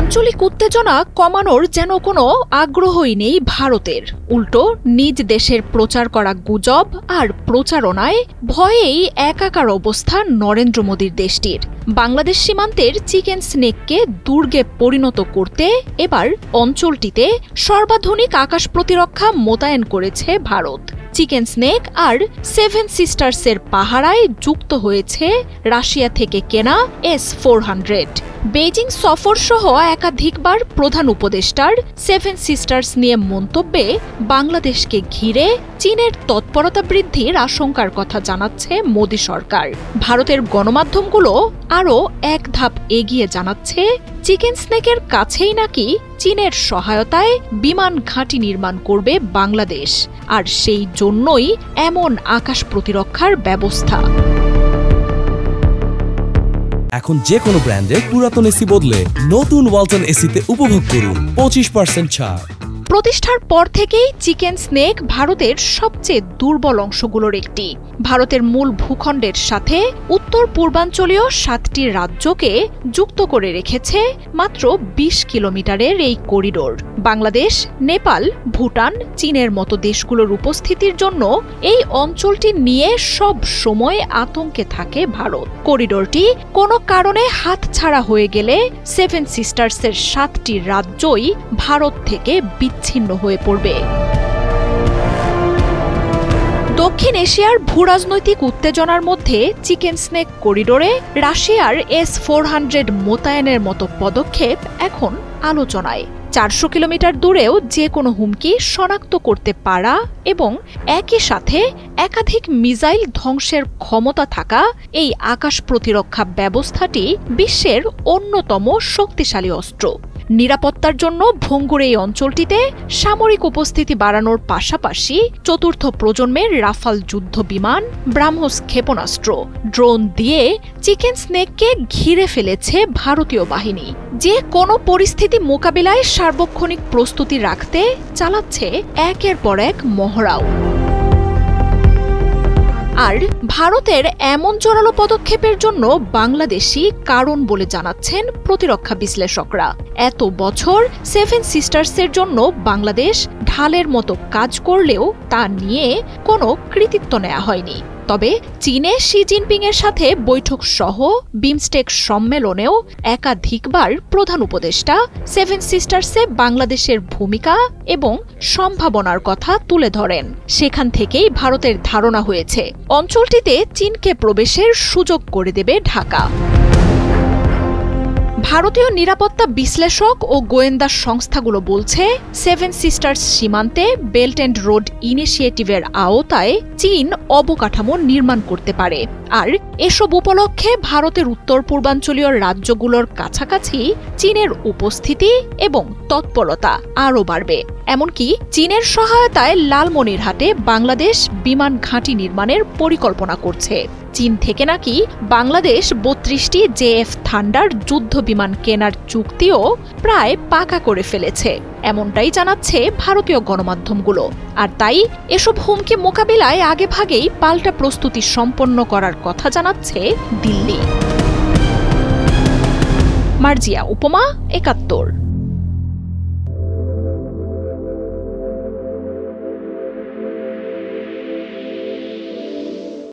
আঞ্চলিক উত্তেজনা কমানোর যেন কোনো আগ্রহই নেই ভারতের। উল্টো নিজ দেশের প্রচার করা গুজব আর প্রচারণায় ভয়েই একাকার অবস্থা নরেন্দ্র মোদীর দেশটির। বাংলাদেশ সীমান্তের চিকেন স্নেককে দুর্গে পরিণত করতে এবার অঞ্চলটিতে সর্বাধুনিক আকাশ প্রতিরক্ষা মোতায়েন করেছে ভারত। চিকেন স্নেক আর সেভেন সিস্টার্সের পাহারায় যুক্ত হয়েছে রাশিয়া থেকে কেনা S-400। বেইজিং সফর সহ একাধিকবার প্রধান উপদেষ্টার সেভেন সিস্টার্স নিয়ে মন্তব্যে বাংলাদেশকে ঘিরে চীনের তৎপরতা বৃদ্ধির আশঙ্কার কথা জানাচ্ছে মোদী সরকার। ভারতের গণমাধ্যমগুলো আরও এক ধাপ এগিয়ে জানাচ্ছে, চিকেন স্নেকের কাছেই নাকি চীনের সহায়তায় বিমান ঘাঁটি নির্মাণ করবে বাংলাদেশ, আর সেই জন্যই এমন আকাশ প্রতিরক্ষার ব্যবস্থা। এখন যে কোনো ব্র্যান্ডের পুরাতন এসি বদলে নতুন ওয়ালটন এসিতে উপভোগ করুন 25% ছাড়। প্রতিষ্ঠার পর থেকেই চিকেন স্নেক ভারতের সবচেয়ে দুর্বল অংশগুলোর একটি। ভারতের মূল ভূখণ্ডের সাথে উত্তর পূর্বাঞ্চলীয় 7টি রাজ্যকে যুক্ত করে রেখেছে মাত্র 20 কিলোমিটারের এই করিডোর। বাংলাদেশ, নেপাল, ভুটান, চীনের মতো দেশগুলোর উপস্থিতির জন্য এই অঞ্চলটি নিয়ে সব সময় আতঙ্কে থাকে ভারত। করিডোরটি কোনো কারণে হাতছাড়া হয়ে গেলে সেভেন সিস্টার্সের 7টি রাজ্যই ভারত থেকে বিচ্ছিন্ন হয়ে পড়বে। দক্ষিণ এশিয়ার ভূরাজনৈতিক উত্তেজনার মধ্যে চিকেন স্নেক করিডোরে রাশিয়ার S-400 মোতায়েনের মতো পদক্ষেপ এখন আলোচনায়। 400 কিলোমিটার দূরেও যে কোনো হুমকি শনাক্ত করতে পারা এবং একই সাথে একাধিক মিসাইল ধ্বংসের ক্ষমতা থাকা এই আকাশ প্রতিরক্ষা ব্যবস্থাটি বিশ্বের অন্যতম শক্তিশালী অস্ত্র। নিরাপত্তার জন্য ভঙ্গুর এই অঞ্চলটিতে সামরিক উপস্থিতি বাড়ানোর পাশাপাশি চতুর্থ প্রজন্মের রাফাল যুদ্ধ বিমান, ব্রাহ্মস ক্ষেপণাস্ত্র, ড্রোন দিয়ে চিকেন স্নেককে ঘিরে ফেলেছে ভারতীয় বাহিনী। যে কোনো পরিস্থিতি মোকাবিলায় সার্বক্ষণিক প্রস্তুতি রাখতে চালাচ্ছে একের পর এক মহড়াও। আর ভারতের এমন জোরালো পদক্ষেপের জন্য বাংলাদেশি কারণ বলে জানাচ্ছেন প্রতিরক্ষা বিশ্লেষকরা। এত বছর সেভেন সিস্টার্সের জন্য বাংলাদেশ ঢালের মতো কাজ করলেও তা নিয়ে কোনো কৃতিত্ব নেওয়া হয়নি। তবে চীনে শি জিনপিং এর সাথে বৈঠক সহ বিমস্টেক সম্মেলনেও একাধিকবার প্রধান উপদেষ্টা সেভেন সিস্টার্সে বাংলাদেশের ভূমিকা এবং সম্ভাবনার কথা তুলে ধরেন। সেখান থেকেই ভারতের ধারণা হয়েছে অঞ্চলটিতে চীনকে প্রবেশের সুযোগ করে দেবে ঢাকা। ভারতীয় নিরাপত্তা বিশ্লেষক ও গোয়েন্দা সংস্থাগুলো বলছে, সেভেন সিস্টার্স সীমান্তে বেল্ট অ্যান্ড রোড ইনিশিয়েটিভের আওতায় চীন অবকাঠামো নির্মাণ করতে পারে। আর এসব উপলক্ষে ভারতের উত্তর পূর্বাঞ্চলীয় রাজ্যগুলোর কাছাকাছি চীনের উপস্থিতি এবং তৎপরতা আরও বাড়বে। এমনকি চীনের সহায়তায় লালমনিরহাটে বাংলাদেশ বিমান ঘাঁটি নির্মাণের পরিকল্পনা করছে। চীন থেকে নাকি বাংলাদেশ 32টি JF থান্ডার যুদ্ধ বিমান কেনার চুক্তিও প্রায় পাকা করে ফেলেছে, এমনটাই জানাচ্ছে ভারতীয় গণমাধ্যমগুলো। আর তাই এসব হুমকি মোকাবিলায় আগেভাগেই পাল্টা প্রস্তুতি সম্পন্ন করার কথা জানাচ্ছে দিল্লি। মার্জিয়া উপমা, 71।